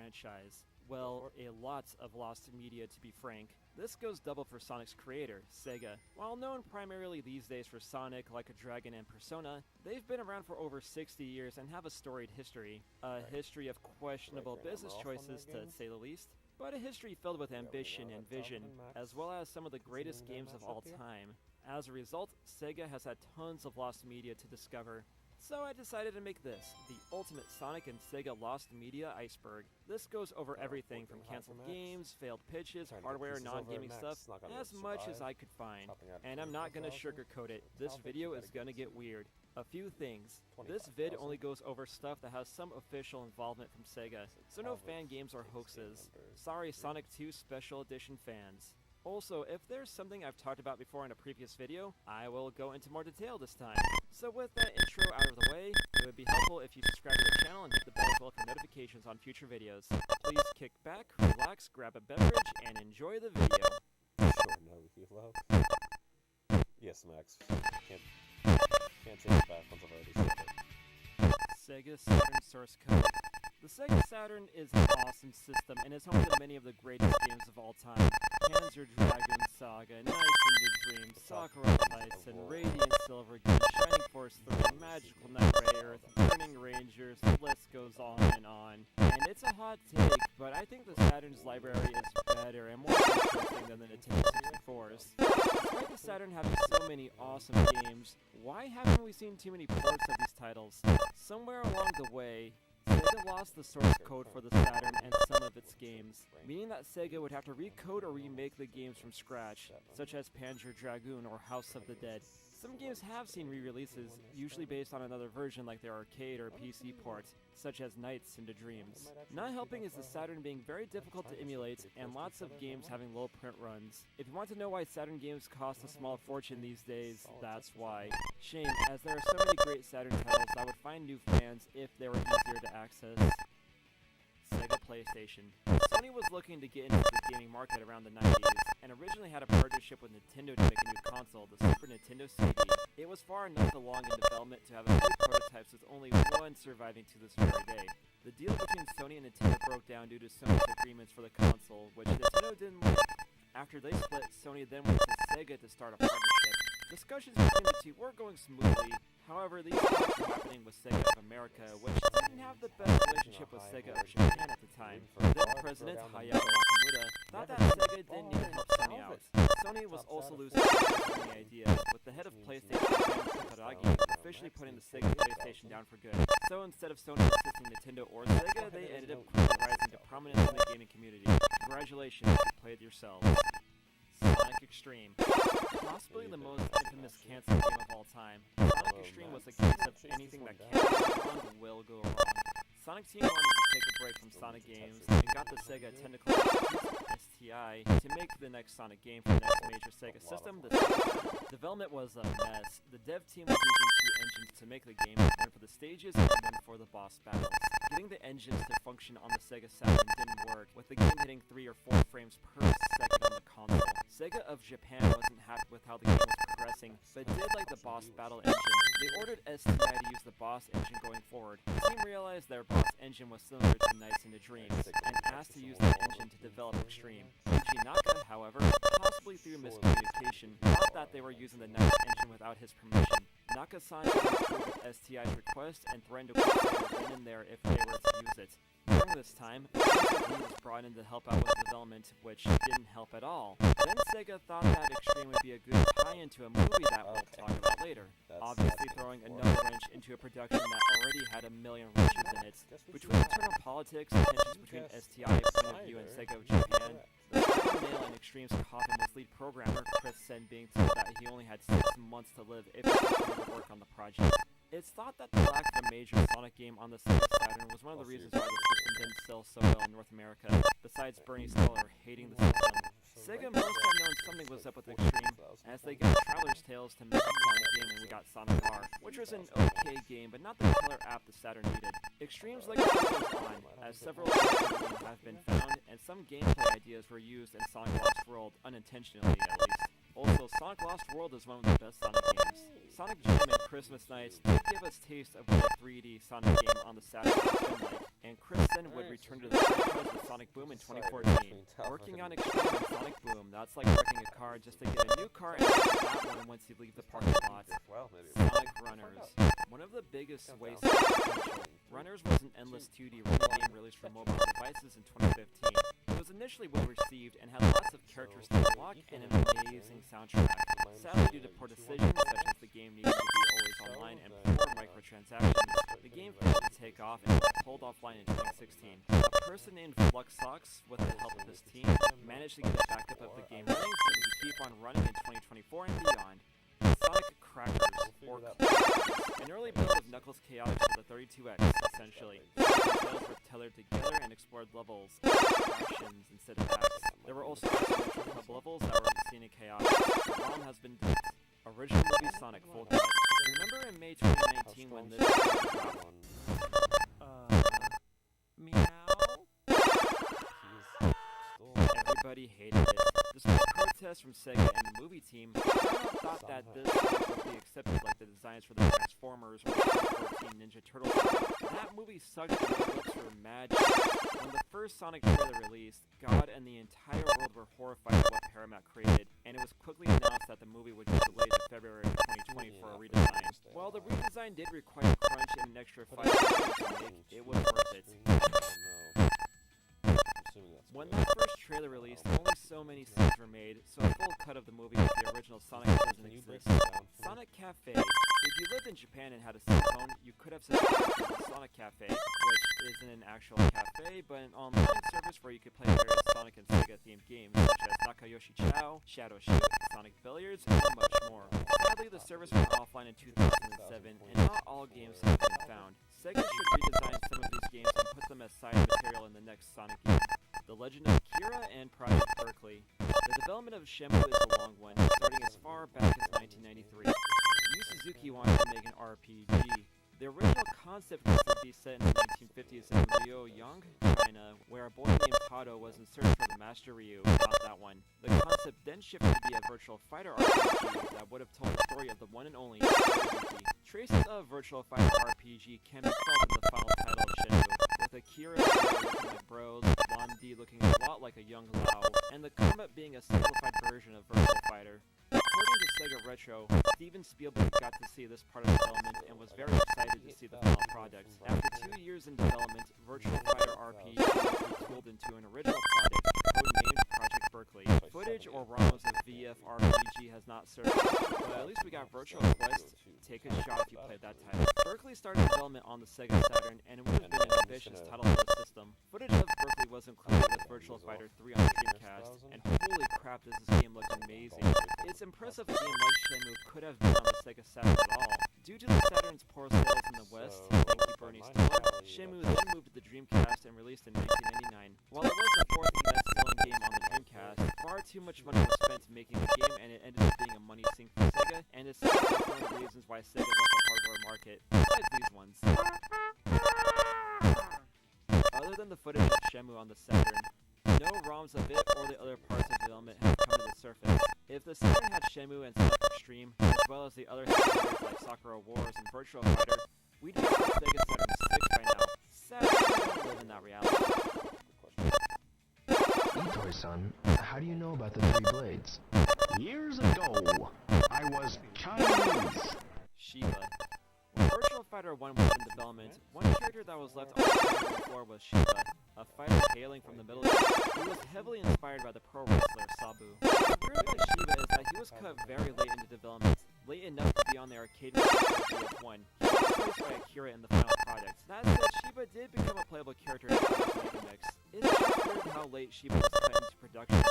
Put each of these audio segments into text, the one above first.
franchise. Well, a lot of lost media to be frank. This goes double for Sonic's creator, Sega. While known primarily these days for Sonic, Like a Dragon, and Persona, they've been around for over 60 years and have a storied history. A history of questionable business choices, to say the least, but a history filled with ambition and vision, as well as some of the greatest games of all time. As a result, Sega has had tons of lost media to discover. So I decided to make this, the ultimate Sonic and Sega lost media iceberg. This goes over everything from canceled games, failed pitches, hardware, non-gaming stuff, as much as I could find. And I'm not gonna sugarcoat it, this video is gonna get weird. A few things. This vid only goes over stuff that has some official involvement from Sega, so no fan games or hoaxes. Sorry Sonic 2 Special Edition fans. Also, if there's something I've talked about before in a previous video, I will go into more detail this time. So with that intro out of the way, it would be helpful if you subscribe to the channel and hit the bell as well for notifications on future videos. Please kick back, relax, grab a beverage, and enjoy the video. Sure, no, you love. Yes, Max. Can't take it back once I've already said it. Sega Saturn source code. The Sega Saturn is an awesome system and is home to many of the greatest games of all time. Panzer Dragoon Saga, Nights into Dreams, Sakura Tyson, Radiant Silver Gun, Shining Force 3, Magical Knight Ray Earth, Burning Rangers, the list goes on. And it's a hot take, but I think the Saturn's library is better and more interesting than the Nintendo 64's. Despite the Saturn having so many awesome games, why haven't we seen too many ports of these titles? Somewhere along the way, Sega lost the source code for the Saturn and some of its games, meaning that Sega would have to recode or remake the games from scratch, such as Panzer Dragoon or House of the Dead. Some games have seen re-releases, usually based on another version like their arcade or PC port, such as Nights into Dreams. Not helping is the Saturn being very difficult to emulate and lots of games having low print runs. If you want to know why Saturn games cost a small fortune these days, that's why. Shame, as there are so many great Saturn titles that would find new fans if they were easier to access. Sega PlayStation. Sony was looking to get into the gaming market around the 90s, and originally had a partnership with Nintendo to make a new console, the Super Nintendo CD. It was far enough along in development to have a few prototypes with only one surviving to this very day. The deal between Sony and Nintendo broke down due to Sony's agreements for the console, which Nintendo didn't like. After they split, Sony then went to Sega to start a partnership. Discussions between the two were going smoothly. However, these things were happening with Sega of America, which didn't have the best relationship with Sega of Japan at the time. Then President Hayao Nakamura thought that Sega didn't need to help Sony out. Sony was also losing interest in the idea, with the head of PlayStation, Sakuragi, officially putting the Sega PlayStation down for good. So instead of Sony assisting Nintendo or Sega, they ended up quickly rising to prominence in the gaming community. Congratulations, you played yourselves. Sonic Extreme. Possibly the most infamous canceled game of all time, Sonic Extreme was a case of anything that can go wrong will go wrong. Sonic Team wanted to take a break from Sonic games and got the Sega technical STI to make the next Sonic game for the next major Sega system. The development was a mess. The dev team was using two engines to make the game, one for the stages and one for the boss battles. Getting the engines to function on the Sega Saturn didn't work, with the game hitting 3 or 4 frames per second on the console. Sega of Japan wasn't happy with how the game was progressing, but did like the boss battle engine. They ordered STI to use the boss engine going forward. The team realized their boss engine was similar to Nights into Dreams, and asked to use that engine to develop Extreme. Yuji Naka, however, possibly through miscommunication, thought that they were using the Nights engine without his permission. Naka signed with STI's request and threatened to quit Sega then and there if they were to use it. During this time, Sega was brought in to help out with development, which didn't help at all. Then Sega thought that Extreme would be a good tie-in to a movie that we'll talk about later, obviously throwing another wrench into a production that already had a million wrenches in it. Between internal politics and tensions between STI point of view and Sega of Japan, the final nail in Extreme's coffin was lead programmer Chris Sen being told that he only had 6 months to live if he continued to work on the project. It's thought that the lack of a major Sonic game on the Sega Saturn was one of the reasons why the system didn't sell so well in North America, besides Bernie Stoller hating the system. Sega must have known something was up with Extreme, as they got Traveler's Tales to make a Sonic game and we got Sonic R, which was an okay game, but not the killer app the Saturn needed. Extreme's legacy goes on, as several have been found, and some gameplay ideas were used in Sonic Lost World, unintentionally at least. Also, Sonic Lost World is one of the best Sonic games. Sonic Jam and Christmas Nights did give us taste of what a 3D Sonic game on the Saturn would have been like, and Chris then would return to the franchise with Sonic Boom in 2014. Working on Extreme Sonic Boom, that's like wrecking a car just to get a new car and get that one once you leave the parking lot. Sonic Runners. One of the biggest wastes of potential. Runners was an endless 2D running game released for mobile devices in 2015. It was initially well received and had lots of characters to unlock and an amazing soundtrack. Sadly, due to poor decisions such as the game needed to be always online and poor microtransactions, the game failed to take off and was pulled offline in 2016. A person named Fluxox, with the help of his team, managed to get a backup of the game running so it could keep on running in 2024 and beyond. Sonic Crackers, or Crackers, an early build of Knuckles Chaotix with a 32X, essentially. Tails were tethered together and explored levels as fractions instead of acts. There were also isometric hub levels that were seen in Chaotix. The ROM has been dumped. Original movie Sonic full cut. Remember in May 2019 when this dropped? Meow? Everybody hated it. Despite protests from Sega and the movie team, Sega thought that this would be accepted like the designs for the Transformers or the 2014 Ninja Turtles movie. That movie sucked and the looks were mad shit. When the first Sonic trailer released, God and the entire world were horrified at what Paramount created, and it was quickly announced that the movie would be delayed to February of 2020 for a redesign. While the redesign did require crunch and an extra 5 years to make, it was worth it. When that first trailer released, only so many scenes were made, so a full cut of the movie with the original Sonic doesn't exist. Sonic Cafe. If you lived in Japan and had a cell phone, you could have subscribed to the Sonic Cafe, which isn't an actual cafe, but an online service where you could play various Sonic and Sega-themed games, such as Nakayoshi Chow, Shadow Shoot, Sonic Billiards, and much more. Sadly, the service went offline in 2007, and not all games have been found. Sega should redesign some of these games and put them as side material in the next Sonic game. The Legend of Kira and Project Berkeley. The development of Shenmue is a long one, starting as far back as 1993. Yu Suzuki wanted to make an RPG. The original concept was to be set in the 1950s in Liueyang, China, where a boy named Tado was in search for the Master Ryu, not that one. The concept then shifted to be a virtual fighter RPG that would have told the story of the one and only Suzuki. Traces of virtual fighter RPG can be felt in the final title of Shenmue, with Akira looking like Bros, Lan-Di looking a lot like a young Lao, and the combat being a simplified version of Virtual Fighter. According to Sega Retro, Steven Spielberg got to see this part of the development and was very excited to see the final product. After 2 years in development, Virtual Fighter RPG was retooled into an original project, codenamed Project Berkeley. Footage or ROMs of VF RPG has not surfaced, but at least we got Virtual Quest. Take a shot if you played that title. Berkeley started development on the Sega Saturn, and it would have been an ambitious title for the system. Footage of Berkeley was included with Virtual Fighter 3 on the Dreamcast, and holy crap, does this game look amazing. It's impressive a game like Shenmue could have been on the Sega Saturn at all. Due to the Saturn's poor sales in the West, thank you Bernie Stiller, Shenmue then moved to the Dreamcast and released in 1999. While it was the fourth best-selling game on the Dreamcast, far too much money was spent making the game, and it ended up being a money sink for Sega, and it's one of the reasons why Sega left the hardware market, besides these ones. Other than the footage of Shenmue on the Saturn, no ROMs of it or the other parts of development have come to the surface. If the Saturn had Shenmue and Sonic Extreme, as well as the other games like Sakura Wars and Virtual Fighter, we'd be on Sega Saturn 6 by now. Sadly, we don't live in that reality. Itoi-san, how do you know about the three blades? Years ago, I was Chinese. Shiba. When Virtual Fighter 1 was in development, one character that was left on the floor was Shiba, a fighter hailing from the Middle East. He was heavily inspired by the pro wrestler Sabu. The weird about Shiba is that he was cut very late into development, late enough to be on the arcade version of GF1. He was replaced by Akira in the final product. That said, Shiba did become a playable character in the Mega Mix. It's just weird how late Shiba was cut into production.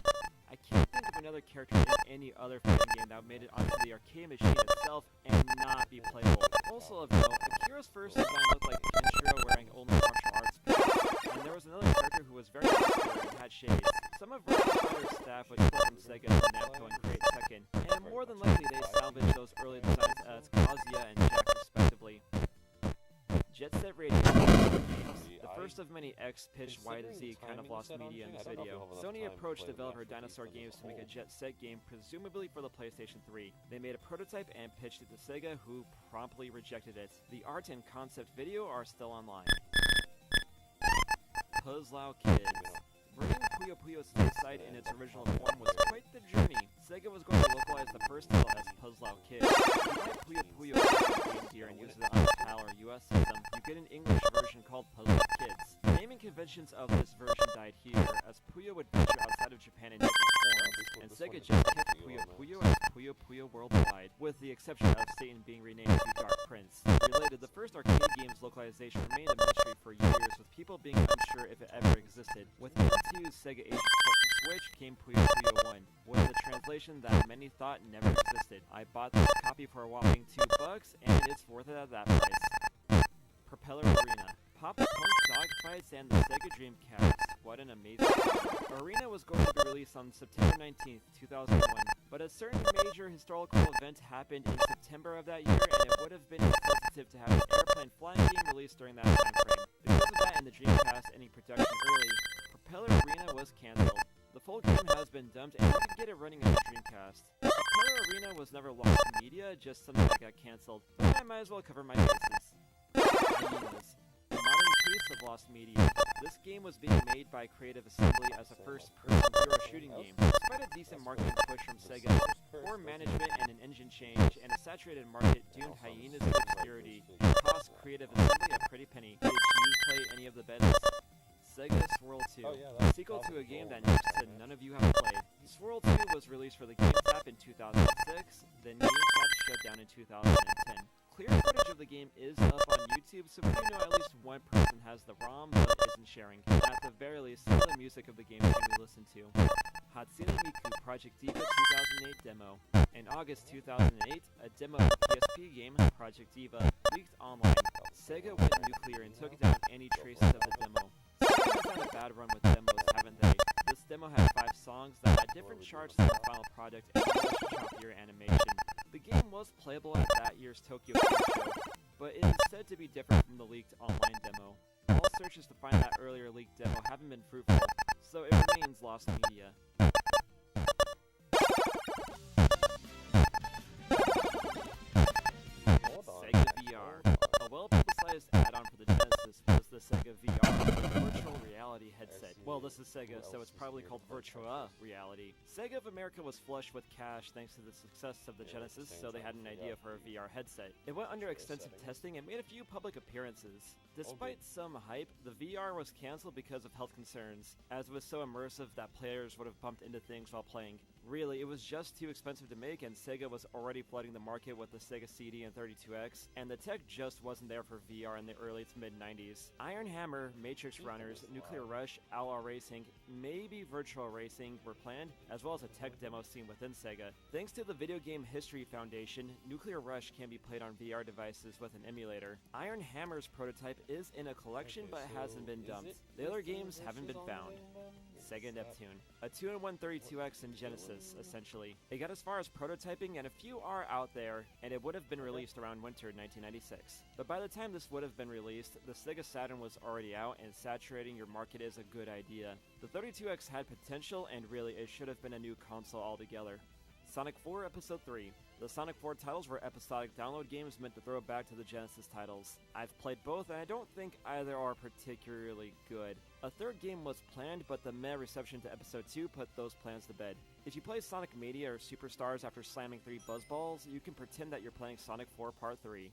I can't think of another character in any other fighting game that made it onto the arcade machine itself and not be playable. Also of note, Akira's first design looked like Kenshiro wearing only martial arts pants, and there was another character who was very muscular and had shades. Some of Virtual Fighter's staff would split from Sega to Namco and create Tekken, and more than likely they salvaged those early designs as Kazuya and Jack respectively. Jet Set Radio games. The first of many X pitched Y to Z kind of lost media in this video. Sony approached developer Dinosaur Games to make a Jet Set game, presumably for the PlayStation 3. They made a prototype and pitched it to Sega, who promptly rejected it. The art and concept video are still online. Puzzlow Kids. Bringing Puyo Puyo stateside in its original form was quite the journey. Sega was going to localize the first title as Puzzlow Kids. If you buy Puyo Puyo on Game Gear and use it on the PAL or US system, you get an English version called Puzzlow Kids. The naming conventions of this version died here, as Puyo would venture outside of Japan in different forms, and Sega just kept Puyo Puyo as Puyo Puyo worldwide, with the exception of Satan being renamed to Dark Prince. Related, the first arcade game's localization remained a mystery for years, with people being unsure if it ever existed. With N2's Sega Asia port for Switch came Puyo Puyo 1, with a translation that many thought never existed. I bought this copy for a whopping $2, and it's worth it at that price. Propeller Arena. Pop-punk dogfights and the Sega Dreamcast. What an amazing game. Arena was going to be released on September 19th, 2001, but a certain major historical event happened in September of that year, and it would have been insensitive to have an airplane flying game released during that time frame. Because of that and the Dreamcast ending production early, Propeller Arena was cancelled. The full game has been dumped, and you can get it running on the Dreamcast. Propeller Arena was never lost media, just something that got cancelled, but I might as well cover my bases. Hyenas. A modern case of lost media. This game was being made by Creative Assembly as a first-person hero shooting game. Despite a decent marketing push from Sega, poor management and an engine change, and a saturated market doomed Hyenas to obscurity, it cost Creative Assembly a pretty penny. Did you play any of the betas? Sega Swirl 2, a sequel to a game that next to none of you have played. Swirl 2 was released for the GameTap in 2006, then GameTap shut down in 2010. Clear footage of the game is up on YouTube, so we do know at least one person has the ROM but isn't sharing. At the very least, some of the music of the game can be listened to. Hatsune Miku Project Diva 2008 demo. In August 2008, a demo of the PSP game, Project Diva, leaked online. Sega went nuclear and took down any traces of the demo. Sega has had a bad run with demos, haven't they? This demo had 5 songs that had different charts than the final product and much choppier animation. The game was playable at that year's Tokyo Game Show, but it is said to be different from the leaked online demo. All searches to find that earlier leaked demo haven't been fruitful, so it remains lost media. Sega VR. A well-publicized add-on for the Genesis was the Sega VR, virtual reality headset. Well, this is Sega, so it's probably called Virtua Reality. Sega of America was flush with cash thanks to the success of the Genesis, so they had an idea for a VR headset. It went under extensive testing and made a few public appearances. Despite some hype, the VR was cancelled because of health concerns, as it was so immersive that players would have bumped into things while playing. Really, it was just too expensive to make, and Sega was already flooding the market with the Sega CD and 32X, and the tech just wasn't there for VR in the early to mid-90s. Iron Hammer, Matrix Runners, Nuclear Rush, Outlaw Racing, maybe Virtual Racing were planned, as well as a tech demo scene within Sega. Thanks to the Video Game History Foundation, Nuclear Rush can be played on VR devices with an emulator. Iron Hammer's prototype is in a collection but hasn't been dumped. The other games haven't been found. Sega Neptune. A 2-in-1 32X in Genesis, essentially. It got as far as prototyping, and a few are out there, and it would have been released around winter 1996. But by the time this would have been released, the Sega Saturn was already out, and saturating your market is a good idea. The 32X had potential, and really it should have been a new console altogether. Sonic 4 Episode 3. The Sonic 4 titles were episodic download games meant to throw back to the Genesis titles. I've played both, and I don't think either are particularly good. A third game was planned, but the meh reception to Episode 2 put those plans to bed. If you play Sonic Mania or Superstars after slamming 3 Buzzballs, you can pretend that you're playing Sonic 4 Part 3.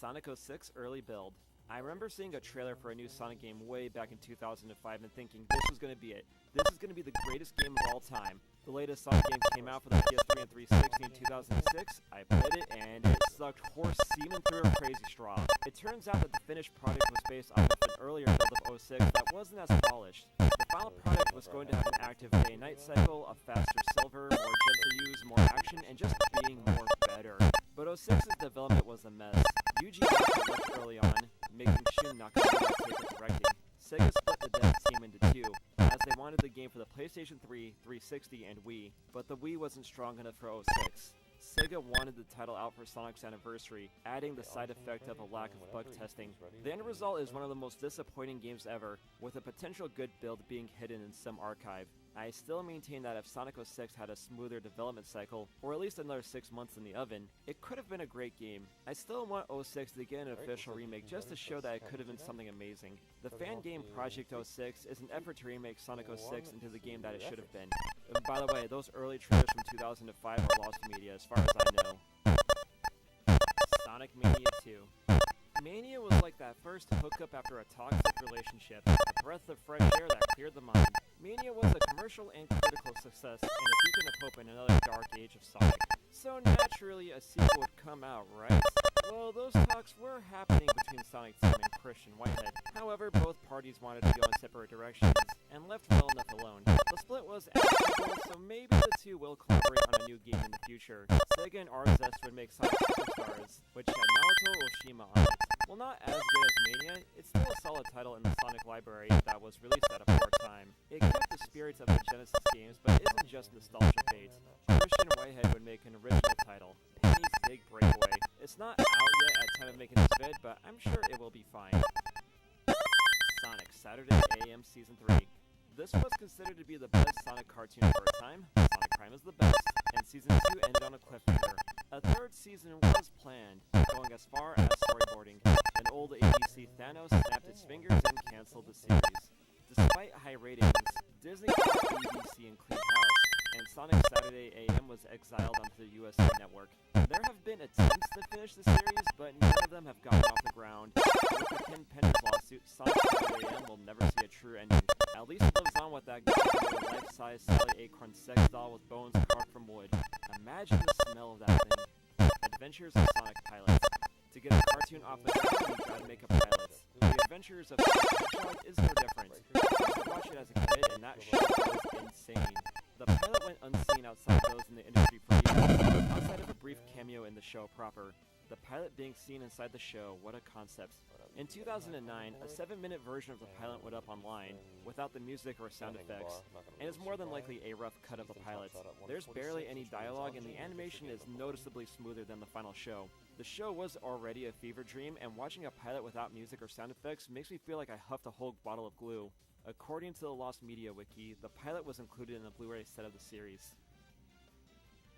Sonic 06 Early Build. I remember seeing a trailer for a new Sonic game way back in 2005 and thinking this was going to be it. This is going to be the greatest game of all time. The latest Sonic game came out for the PS3 and 360 in 2006. I played it, and it sucked horse semen through a crazy straw. It turns out that the finished product was based off of an earlier build of 06 that wasn't as polished. The final product was going to have an active day-night cycle, a faster silver, more gems to use, more action, and just being more better. But 06's development was a mess. Yuji Naka left early on, making Shun Nakamura take up directing. Sega split the dev team into two, as they wanted the game for the PlayStation 3, 360, and Wii, but the Wii wasn't strong enough for 06. Sega wanted the title out for Sonic's anniversary, adding the side effect of a lack of bug testing. The end result is one of the most disappointing games ever, with a potential good build being hidden in some archive. I still maintain that if Sonic 06 had a smoother development cycle, or at least another 6 months in the oven, it could have been a great game. I still want 06 to get an official remake just to show that it could have been something amazing. The fan game Project 06 is an effort to remake Sonic 06 into the game that it should have been. And by the way, those early trailers from 2005 are lost media as far as I know. Sonic Mania 2. Mania was like that first hookup after a toxic relationship, a breath of fresh air that cleared the mind. Mania was a commercial and critical success, and a beacon of hope in another dark age of Sonic. So naturally, a sequel would come out, right? Well, those talks were happening between Sonic Team and Christian Whitehead. However, both parties wanted to go in separate directions, and left well enough alone. The split was amicable, so maybe the two will collaborate on a new game in the future. Sega and Arzest would make Sonic Superstars, which had Naoto Oshima on it. While not as good as Mania, it's still a solid title in the Sonic library that was released at a poor time. It kept the spirits of the Genesis games, but isn't just nostalgia bait. Christian Whitehead would make an original title, Penny's Big Breakaway. It's not out yet at time of making this vid, but I'm sure it will be fine. Sonic Saturday AM Season 3. This was considered to be the best Sonic cartoon for a time. Sonic Prime is the best, and Season 2 ended on a cliffhanger. A third season was planned, going as far as storyboarding. Then old ABC Thanos snapped its fingers and canceled the series. Despite high ratings, Disney bought ABC and cleaned house, and Sonic Saturday AM was exiled onto the USA Network. There have been attempts to finish the series, but none of them have gotten off the ground. With the Ken Penders lawsuit, Sonic Saturday AM will never see a true ending. At least it lives on with that goddamn life-size Sally Acorn sex doll with bones carved from wood. Imagine the smell of that thing. Adventures of Sonic Pilots. To get a cartoon off the ground, you gotta make a pilot. The Adventures of Sonic Hedgehog is no different. I used to watch it as a kid, and that show was insane. The pilot went unseen outside those in the industry for years, outside of a brief cameo in the show proper. The pilot being seen inside the show, what a concept. In 2009, a 7-minute version of the pilot went up online, without the music or sound effects, and is more than likely a rough cut of the pilot. There's barely any dialogue, and the animation is noticeably smoother than the final show. The show was already a fever dream, and watching a pilot without music or sound effects makes me feel like I huffed a whole bottle of glue. According to the Lost Media Wiki, the pilot was included in the Blu-ray set of the series.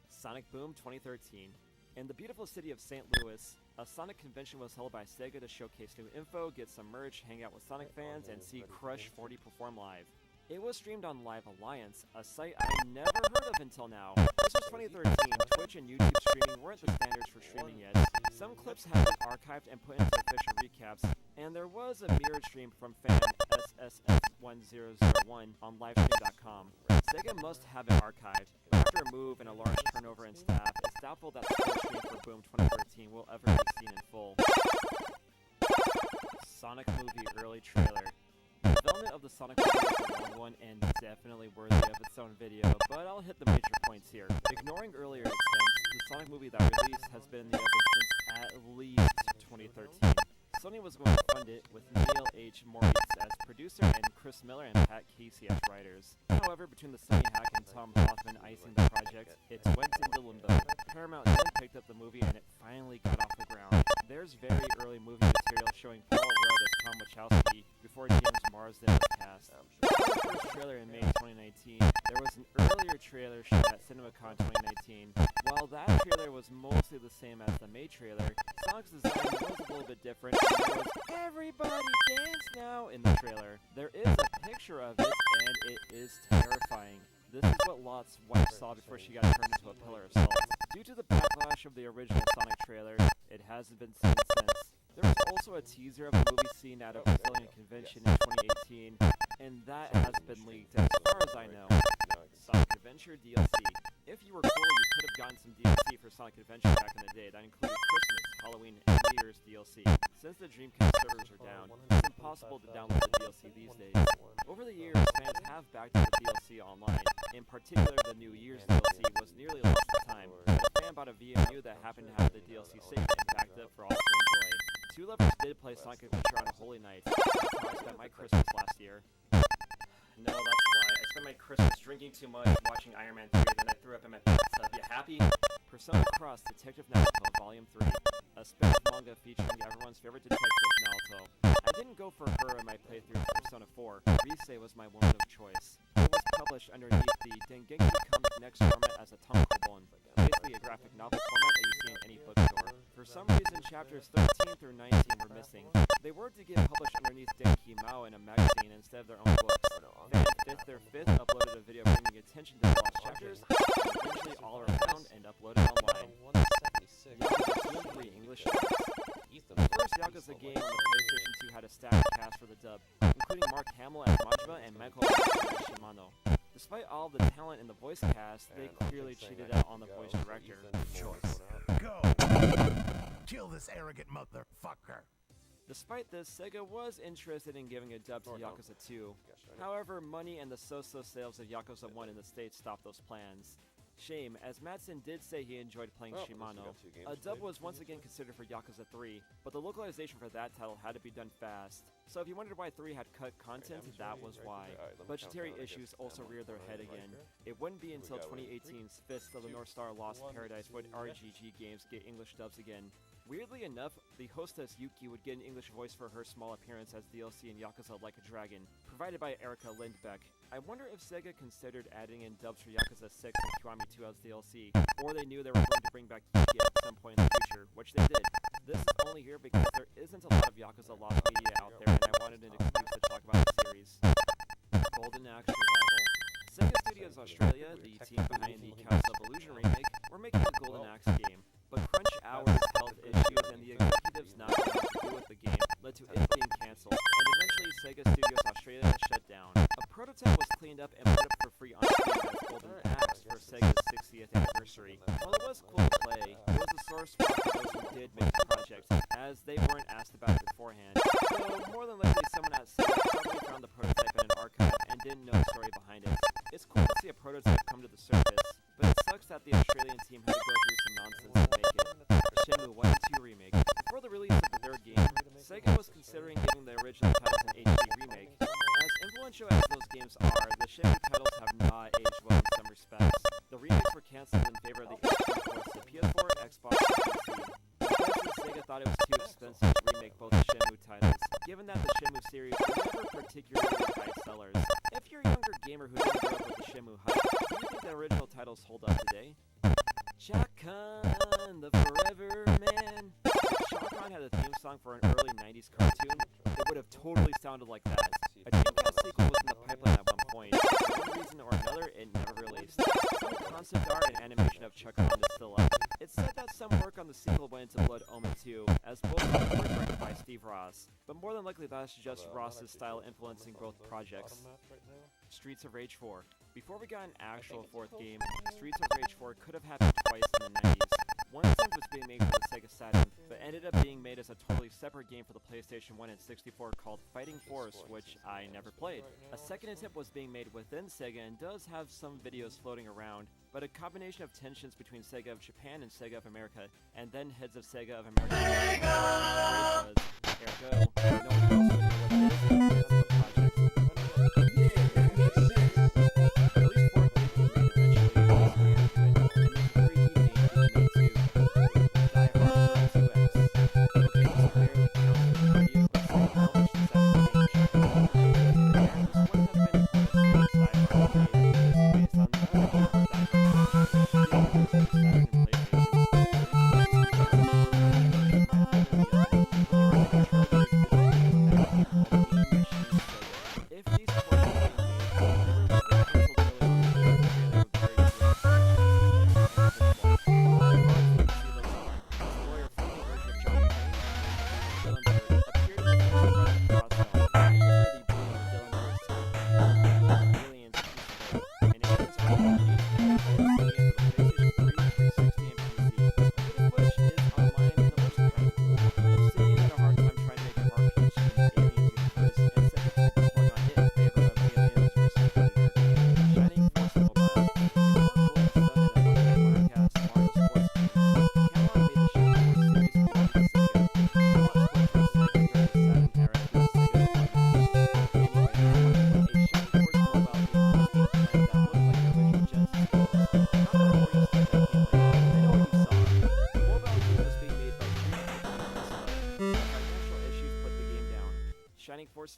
Sonic Boom 2013. In the beautiful city of St. Louis, a Sonic convention was held by Sega to showcase new info, get some merch, hang out with Sonic fans, and see Crush 40 perform live. It was streamed on Live Alliance, a site I never heard of until now. This was 2013, Twitch and YouTube streaming weren't the standards for streaming yet. Some clips have been archived and put into official recaps, and there was a mirrored stream from fan SSS1001 on livestream.com. Sega must have it archived, but after a move and a large turnover in staff, it's doubtful that the full stream for Boom 2013 will ever be seen in full. Sonic Movie Early Trailer. The development of the Sonic movie is a long one and definitely worthy of its own video, but I'll hit the major points here. Ignoring earlier attempts, the Sonic movie that released has been in the oven since at least 2013. Sony was going to fund it with Neil H. Moritz as producer and Chris Miller and Pat Casey as writers. However, between the Sony hack and Tom Hoffman icing the project, it went into limbo. Paramount then picked up the movie and it finally got off the ground. There's very early movie material showing Paul Rudd as Tom Wachowski before James Marsden was cast. Before the first trailer in May 2019, there was an earlier trailer shown at CinemaCon 2019. While that trailer was mostly the same as the May trailer, Sonic's design was a little bit different, and there was "Everybody Dance Now" in the trailer. There is a picture of it, and it is terrifying. This is what Lot's wife saw before she got turned into a pillar of salt. Due to the backlash of the original Sonic trailer, it hasn't been seen since. There was also a teaser of a movie scene at a Brazilian convention in 2018, and that has been leaked as far as I know. Sonic Adventure DLC. If you were cool, you could have gotten some DLC for Sonic Adventure back in the day that included Christmas, Halloween, and New Year's DLC. Since the Dreamcast servers are down, it's impossible to download the DLC these days. Over the years, fans have backed up the DLC online. In particular, the New Year's DLC was nearly lost to time. A fan bought a VMU that happened to have the DLC saved and backed up for all to enjoy. Two Lovers did play Sonic Adventure on a Holy Night. That's how I spent my Christmas last year. No, that's a lie. I spent my Christmas drinking too much, watching Iron Man 3, then I threw up in my bathtub. You happy? Persona Cross Detective Naruto Volume 3, a spin-off manga featuring everyone's favorite detective, Naruto. I didn't go for her in my playthrough of Persona 4. Rise was my woman of choice. It was published underneath the Dengeki Comic Next format as a tankobon, basically a graphic novel format that you see in any bookstore. For some reason, chapters 13 through 19 were missing. They were to get published underneath Denki Mao in a magazine instead of their own books. Fan Fifth Their Fifth uploaded a video bringing attention to the lost chapters, and eventually all are found and uploaded online. Yakuza 2 and 3 English dubs. The first Yakuza game on the PlayStation 2 had a stacked cast for the dub, including Mark Hamill as Majima and Michael as Shimano. Despite all the talent in the voice cast, they clearly cheated out on the voice director. Choice. Go! Kill this arrogant motherfucker! Despite this, Sega was interested in giving a dub to Yakuza 2. However, money and the so-so sales of Yakuza 1 in the States stopped those plans. Shame, as Madsen did say he enjoyed playing Shimano. A dub was once again considered for Yakuza 3, but the localization for that title had to be done fast. So if you wondered why 3 had cut content, that was why. Budgetary issues also reared their head again. It wouldn't be until 2018's Fist of the North Star Lost Paradise would RGG games get English dubs again. Weirdly enough, the hostess Yuki would get an English voice for her small appearance as DLC in Yakuza Like a Dragon, provided by Erica Lindbeck. I wonder if Sega considered adding in dubs for Yakuza 6 and Kiwami 2 as DLC, or they knew they were going to bring back Yuki at some point in the future, which they did. This is only here because there isn't a lot of Yakuza Lost media out there, and I wanted an excuse to talk about the series. Golden Axe Revival. Sega Studios Australia, the team behind the Castle of Illusion remake, were making a Golden Axe game, but crunch hours, health issues, and the executives not wanting to do with the game led to it being cancelled, and eventually Sega Studios Australia shut down. A prototype was cleaned up and put up for free on Steam as Golden Axe for Sega's 60th anniversary. While it was cool to play, it was a sore spot for those who did make the project, as they weren't asked about it beforehand. Though more than likely someone at Sega probably found the prototype in an archive and didn't know the story behind it. It's cool to see a prototype come to the surface, but it sucks that the Australian team had to go through some nonsense to make it. Shenmue 1 and 2 Remake. Before the release of the third game, Sega was considering giving the original titles an HD remake. As influential as those games are, the Shenmue titles have not aged well in some respects. The remakes were cancelled in favor of the HD ports to PS4, Xbox, and PC. Unfortunately, Sega thought it was too expensive to remake both the Shenmue titles, given that the Shenmue series were never particularly high sellers. If you're a younger gamer who didn't grow up with the Shenmue hype, do you think the original titles hold up today? Shaka Khan, the Forever Man. If Shaka Khan had a theme song for an early 90s cartoon, it would have totally sounded like that. A Dreamcast sequel was in the pipeline at one point, but for one reason or another, it never released. Some concept art and animation of Chuck Khan is still up. It's said that some work on the sequel went into Blood Omen 2, as both were directed by Steve Ross, but more than likely that's just Ross's style influencing both projects. Streets of Rage 4. Before we got an actual fourth game, Streets of Rage 4 could have happened twice in the 90s. One attempt was being made for the Sega Saturn, but ended up being made as a totally separate game for the PlayStation 1 and 64 called Fighting Force, which I never played. A second attempt was being made within Sega and does have some videos floating around, but a combination of tensions between Sega of Japan and Sega of America, and then heads of Sega of America. Ergo, no one else would know what it is, and it's the project. At least 4 games were made eventually, and then 3 new games were made too. Die Hard 2X. Okay, this barely counts as a video, but Sega published the second game. This would have been a cool Die Hard game, based on the original Die Hard. The Saturn and PlayStation.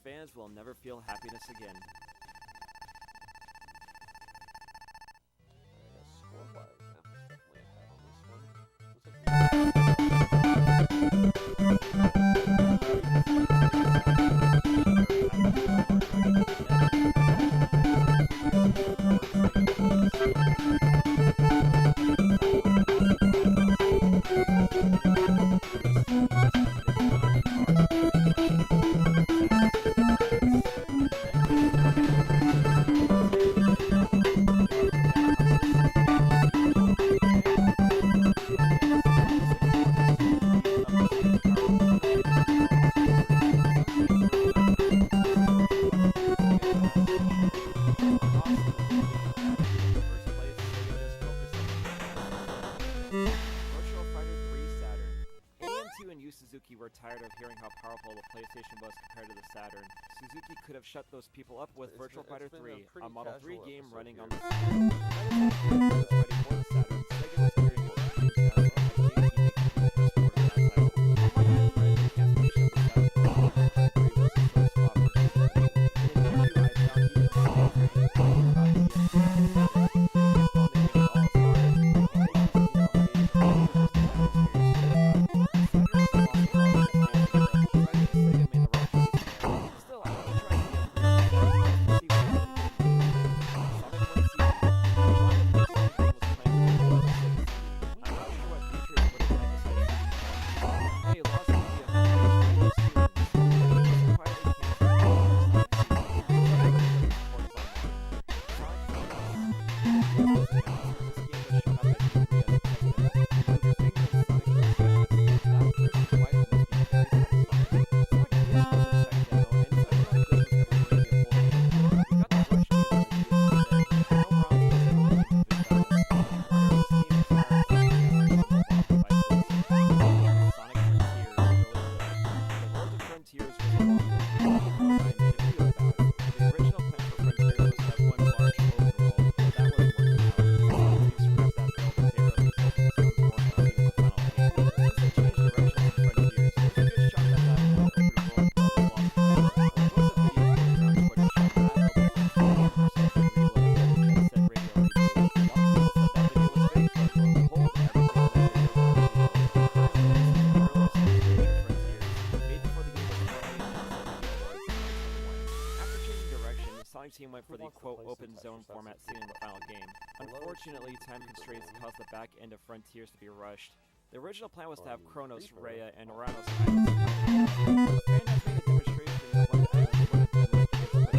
fans will never feel happiness again. Score-wise, Were tired of hearing how powerful the PlayStation was compared to the Saturn. Suzuki could have shut those people up with Virtual Fighter 3, a Model 3 game running on the Saturn. Was ready for the Saturn. Sega was very enthusiastic about JP making the best port of that title. The cancellation of the Saturn was the first spot for Suzuki. In an interview I found even more about team went for the quote open zone format seen in the final game. Unfortunately, time constraints caused the back end of Frontiers to be rushed. The original plan was to have Kronos, Rhea, and Oranos islands. The fan has made a demonstration of what the islands would have been like if put together as one.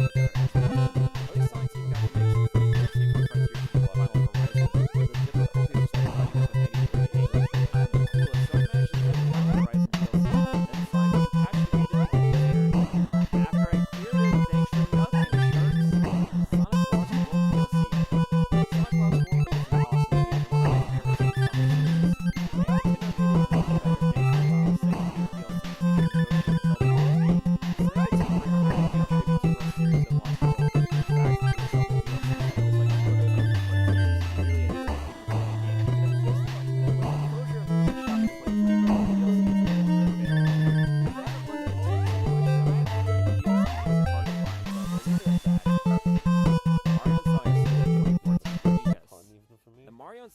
At least Sonic Team got to make some pretty good for Frontiers to the final horizon, where the difficulty was slightly with the 83 English. I'm the coolest, so I managed to get the final horizon DLC. Then Sonic Team patched the game to make it easier. After I cleared it, thanks for nothing, sharks. Sonic Lost World DLC. Sonic Lost World is an awesome game, one of my favorites in the Sonic series.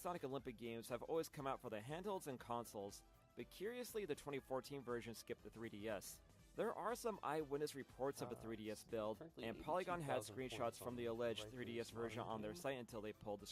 Sonic Olympic games have always come out for the handhelds and consoles, but curiously the 2014 version skipped the 3DS. There are some eyewitness reports of a 3DS build, and Polygon had screenshots from the alleged 3DS version on their site until they pulled the